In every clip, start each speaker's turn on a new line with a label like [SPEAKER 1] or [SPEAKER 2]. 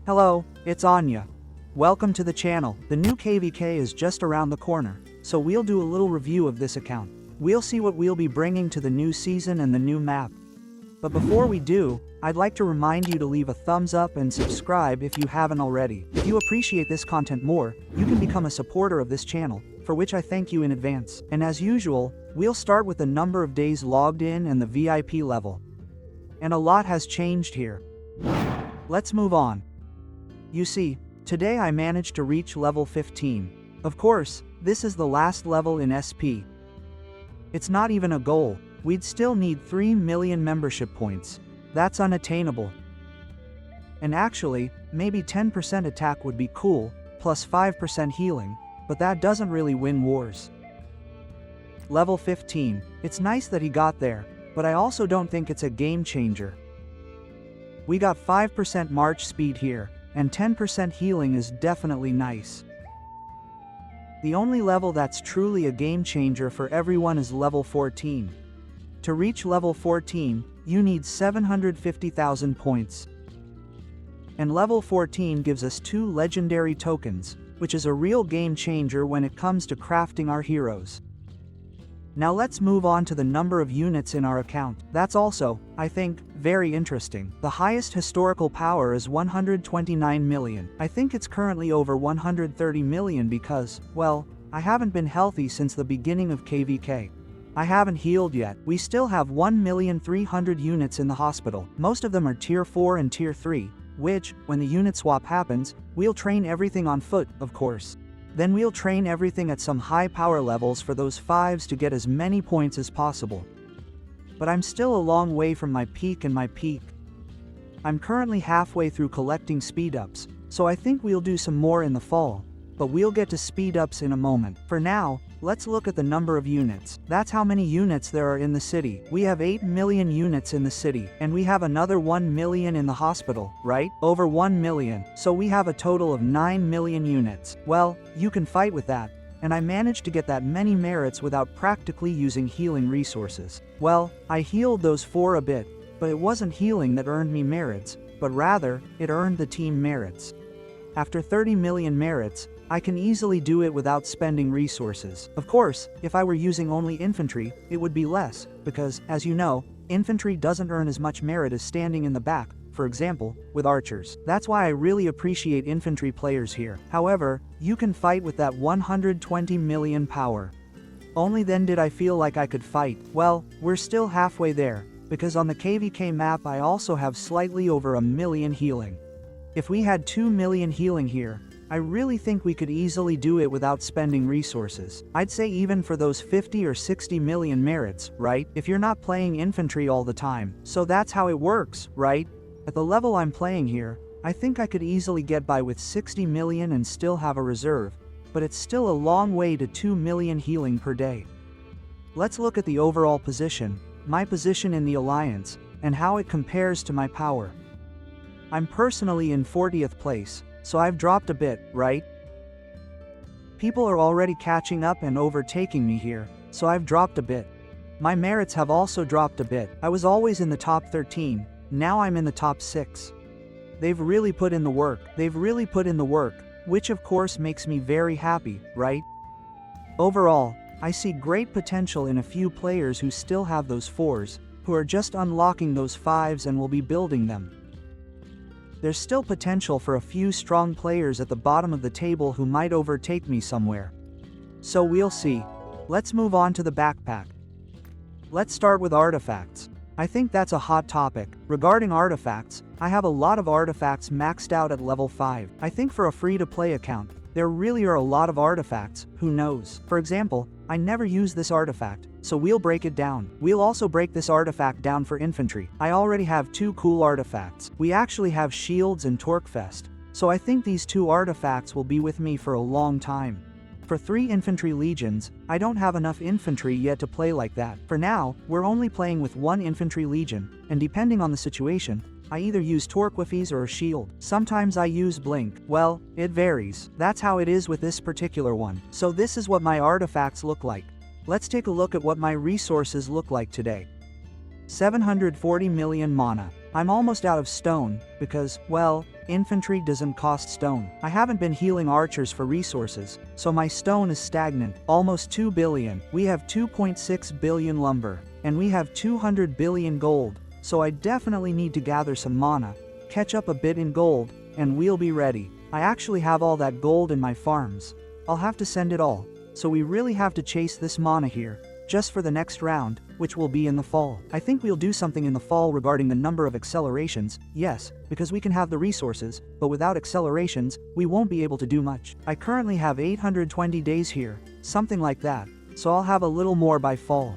[SPEAKER 1] Hello, it's Anya. Welcome to the channel. The new KVK is just around the corner, so we'll do a little review of this account. We'll see what we'll be bringing to the new season and the new map. But before we do, I'd like to remind you to leave a thumbs up and subscribe if you haven't already. If you appreciate this content more, you can become a supporter of this channel, for which I thank you in advance. And as usual, we'll start with the number of days logged in and the VIP level. And a lot has changed here. Let's move on. You see, today I managed to reach level 15. Of course, this is the last level in SP. It's not even a goal. We'd still need 3 million membership points. That's unattainable. And actually, maybe 10% attack would be cool, plus 5% healing, but that doesn't really win wars. Level 15. It's nice that he got there, but I also don't think it's a game changer. We got 5% march speed here, and 10% healing is definitely nice. The only level that's truly a game changer for everyone is level 14. To reach level 14, you need 750,000 points. And level 14 gives us 2 legendary tokens, which is a real game changer when it comes to crafting our heroes. Now let's move on to the number of units in our account. That's also, I think, very interesting. The highest historical power is 129 million. I think it's currently over 130 million because, well, I haven't been healthy since the beginning of KVK. I haven't healed yet. We still have 1,300,000 units in the hospital. Most of them are tier 4 and tier 3, which, when the unit swap happens, we'll train everything on foot, of course. Then we'll train everything at some high power levels for those 5s to get as many points as possible. But I'm still a long way from my peak and my peak. I'm currently halfway through collecting Speedups, so I think we'll do some more in the fall. But we'll get to Speedups in a moment. For now, let's look at the number of units. That's how many units there are in the city. We have 8 million units in the city, and we have another 1 million in the hospital, right? Over 1 million. So we have a total of 9 million units. Well, you can fight with that. And I managed to get that many merits without practically using healing resources. Well, I healed those 4 a bit, but it wasn't healing that earned me merits, but rather, it earned the team merits. After 30 million merits, I can easily do it without spending resources. Of course, if I were using only infantry, it would be less, because, as you know, infantry doesn't earn as much merit as standing in the back, for example, with archers. That's why I really appreciate infantry players here. However, you can fight with that 120 million power. Only then did I feel like I could fight. Well, we're still halfway there, because on the KVK map I also have slightly over 1 million healing. If we had 2 million healing here, I really think we could easily do it without spending resources. I'd say even for those 50 or 60 million merits, right? If you're not playing infantry all the time. So that's how it works, right? At the level I'm playing here, I think I could easily get by with 60 million and still have a reserve, but it's still a long way to 2 million healing per day. Let's look at the overall position, my position in the alliance, and how it compares to my power. I'm personally in 40th place. So I've dropped a bit, right? People are already catching up and overtaking me here, so I've dropped a bit. My merits have also dropped a bit. I was always in the top 13, now I'm in the top 6. They've really put in the work. Which of course makes me very happy, right? Overall, I see great potential in a few players who still have those 4s, who are just unlocking those 5s and will be building them. There's still potential for a few strong players at the bottom of the table who might overtake me somewhere. So we'll see. Let's move on to the backpack. Let's start with artifacts. I think that's a hot topic. Regarding artifacts, I have a lot of artifacts maxed out at level 5. I think for a free-to-play account, there really are a lot of artifacts, who knows. For example, I never use this artifact, so we'll break it down. We'll also break this artifact down for infantry. I already have 2 cool artifacts. We actually have shields and Torquefest, so I think these 2 artifacts will be with me for a long time. For 3 infantry legions, I don't have enough infantry yet to play like that. For now, we're only playing with 1 infantry legion, and depending on the situation, I either use Torquefest or a shield. Sometimes I use Blink. Well, it varies. That's how it is with this particular one. So this is what my artifacts look like. Let's take a look at what my resources look like today. 740 million mana. I'm almost out of stone, because, well, infantry doesn't cost stone. I haven't been healing archers for resources, so my stone is stagnant. Almost 2 billion. We have 2.6 billion lumber, and we have 200 billion gold, so I definitely need to gather some mana, catch up a bit in gold, and we'll be ready. I actually have all that gold in my farms. I'll have to send it all, so we really have to chase this mana here, just for the next round, which will be in the fall. I think we'll do something in the fall regarding the number of accelerations, yes, because we can have the resources, but without accelerations, we won't be able to do much. I currently have 820 days here, something like that, so I'll have a little more by fall.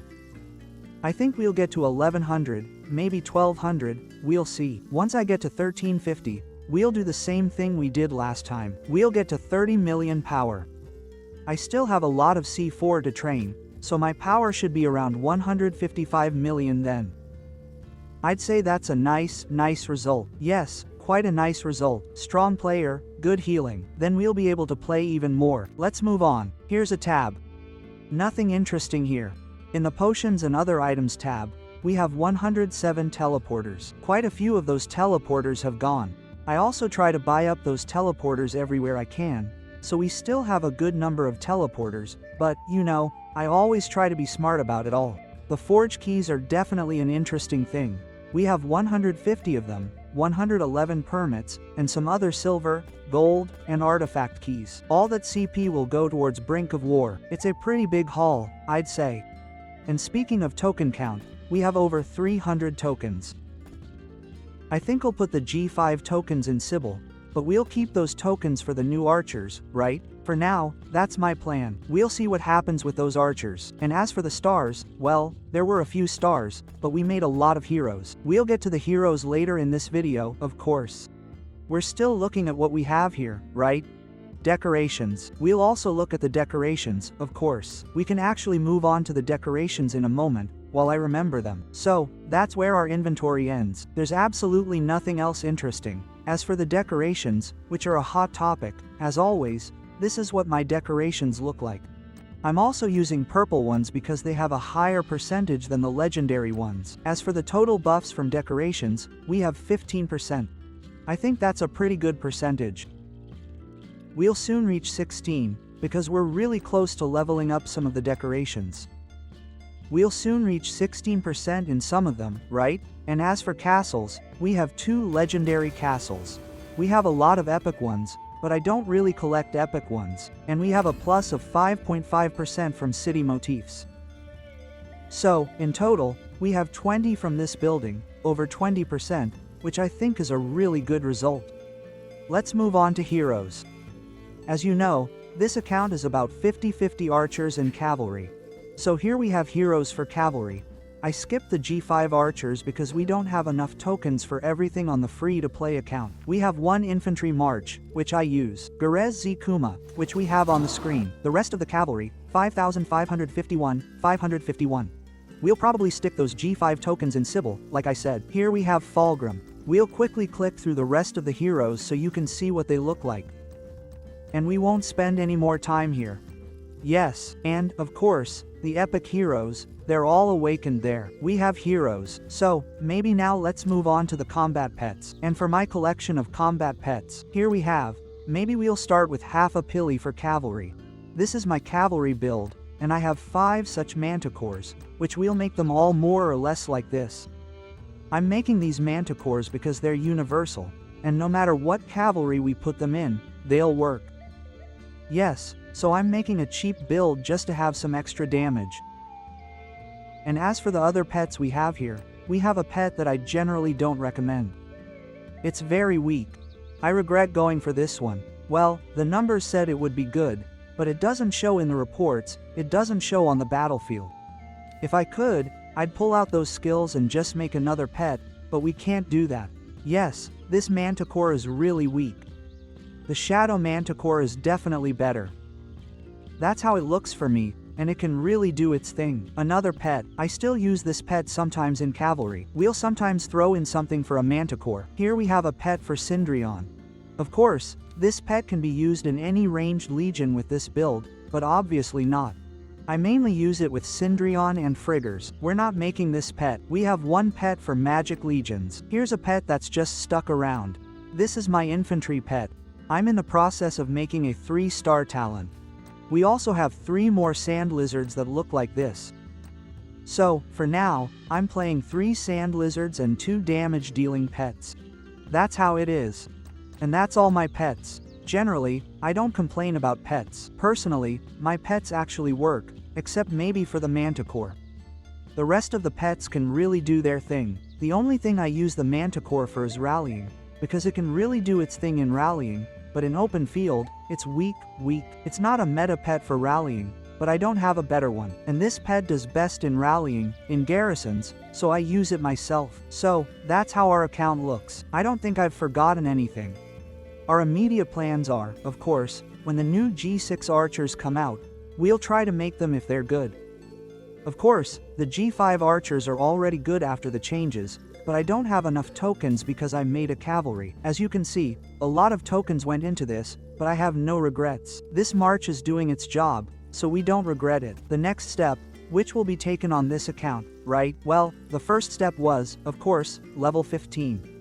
[SPEAKER 1] I think we'll get to 1100, maybe 1200, we'll see. Once I get to 1350, we'll do the same thing we did last time. We'll get to 30 million power. I still have a lot of C4 to train, so my power should be around 155 million then. I'd say that's a nice result. Yes, quite a nice result. Strong player, good healing. Then we'll be able to play even more. Let's move on. Here's a tab. Nothing interesting here. In the potions and other items tab, we have 107 teleporters. Quite a few of those teleporters have gone. I also try to buy up those teleporters everywhere I can, so we still have a good number of teleporters, but, you know, I always try to be smart about it all. The forge keys are definitely an interesting thing. We have 150 of them, 111 permits, and some other silver, gold, and artifact keys. All that CP will go towards Brink of War. It's a pretty big haul, I'd say. And speaking of token count, we have over 300 tokens. I think I'll put the G5 tokens in Sybil, but we'll keep those tokens for the new archers, right? For now, that's my plan. We'll see what happens with those archers. And as for the stars, well, there were a few stars, but we made a lot of heroes. We'll get to the heroes later in this video, of course. We're still looking at what we have here, right? Decorations. We'll also look at the decorations, of course. We can actually move on to the decorations in a moment, while I remember them. So, that's where our inventory ends. There's absolutely nothing else interesting. As for the decorations, which are a hot topic, as always, this is what my decorations look like. I'm also using purple ones because they have a higher percentage than the legendary ones. As for the total buffs from decorations, we have 15%. I think that's a pretty good percentage. We'll soon reach 16, because we're really close to leveling up some of the decorations. We'll soon reach 16% in some of them, right? And as for castles, we have 2 legendary castles. We have a lot of epic ones, but I don't really collect epic ones, and we have a plus of 5.5% from city motifs. So, in total, we have 20 from this building, over 20%, which I think is a really good result. Let's move on to heroes. As you know, this account is about 50-50 archers and cavalry. So here we have heroes for cavalry. I skipped the G5 archers because we don't have enough tokens for everything on the free-to-play account. We have 1 infantry march, which I use. Garez Z Kuma, which we have on the screen. The rest of the cavalry, 5,551, 551. We'll probably stick those G5 tokens in Sybil, like I said. Here we have Fulgrim. We'll quickly click through the rest of the heroes so you can see what they look like. And we won't spend any more time here. Yes, and, of course, the epic heroes, they're all awakened there. We have heroes, so, maybe now let's move on to the combat pets. And for my collection of combat pets, here we have, maybe we'll start with half a pilly for cavalry. This is my cavalry build, and I have 5 such manticores, which we'll make them all more or less like this. I'm making these manticores because they're universal, and no matter what cavalry we put them in, they'll work. Yes, so I'm making a cheap build just to have some extra damage. And as for the other pets we have here, we have a pet that I generally don't recommend. It's very weak. I regret going for this one. Well, the numbers said it would be good, but it doesn't show in the reports, it doesn't show on the battlefield. If I could, I'd pull out those skills and just make another pet, but we can't do that. Yes, this manticore is really weak. The Shadow Manticore is definitely better. That's how it looks for me, and it can really do its thing. Another pet. I still use this pet sometimes in cavalry. We'll sometimes throw in something for a manticore. Here we have a pet for Syndrion. Of course, this pet can be used in any ranged legion with this build, but obviously not. I mainly use it with Cindrion and Friggers. We're not making this pet. We have one pet for Magic Legions. Here's a pet that's just stuck around. This is my infantry pet. I'm in the process of making a 3-star Talon. We also have 3 more sand lizards that look like this. So, for now, I'm playing 3 sand lizards and 2 damage dealing pets. That's how it is. And that's all my pets. Generally, I don't complain about pets. Personally, my pets actually work, except maybe for the Manticore. The rest of the pets can really do their thing. The only thing I use the Manticore for is rallying, because it can really do its thing in rallying, but in open field, it's weak. It's not a meta pet for rallying, but I don't have a better one. And this pet does best in rallying, in garrisons, so I use it myself. So, that's how our account looks. I don't think I've forgotten anything. Our immediate plans are, of course, when the new G6 archers come out, we'll try to make them if they're good. Of course, the G5 archers are already good after the changes, but I don't have enough tokens because I made a cavalry. As you can see, a lot of tokens went into this, but I have no regrets. This march is doing its job, so we don't regret it. The next step, which will be taken on this account, right? Well, the first step was, of course, level 15.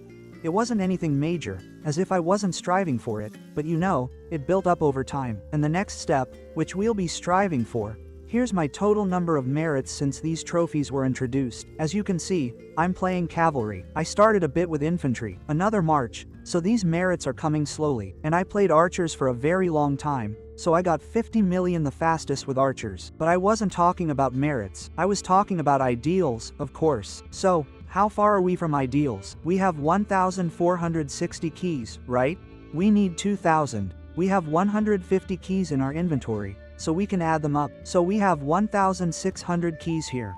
[SPEAKER 1] It wasn't anything major, as if I wasn't striving for it, but you know, it built up over time. And the next step, which we'll be striving for, here's my total number of merits since these trophies were introduced. As you can see, I'm playing cavalry. I started a bit with infantry, another march, so these merits are coming slowly. And I played archers for a very long time, so I got 50 million the fastest with archers. But I wasn't talking about merits, I was talking about ideals, of course. So, how far are we from ideals? We have 1,460 keys, right? We need 2,000. We have 150 keys in our inventory, so we can add them up. So we have 1,600 keys here.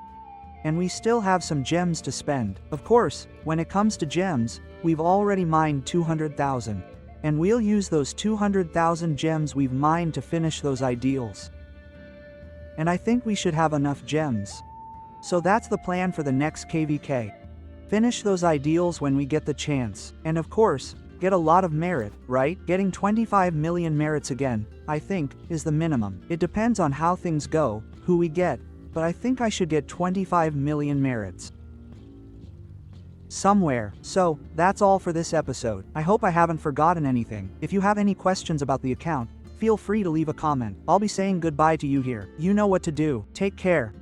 [SPEAKER 1] And we still have some gems to spend. Of course, when it comes to gems, we've already mined 200,000. And we'll use those 200,000 gems we've mined to finish those ideals. And I think we should have enough gems. So that's the plan for the next KVK. Finish those ideals when we get the chance. And of course, get a lot of merit, right? Getting 25 million merits again, I think, is the minimum. It depends on how things go, who we get, but I think I should get 25 million merits. Somewhere. So, that's all for this episode. I hope I haven't forgotten anything. If you have any questions about the account, feel free to leave a comment. I'll be saying goodbye to you here. You know what to do. Take care.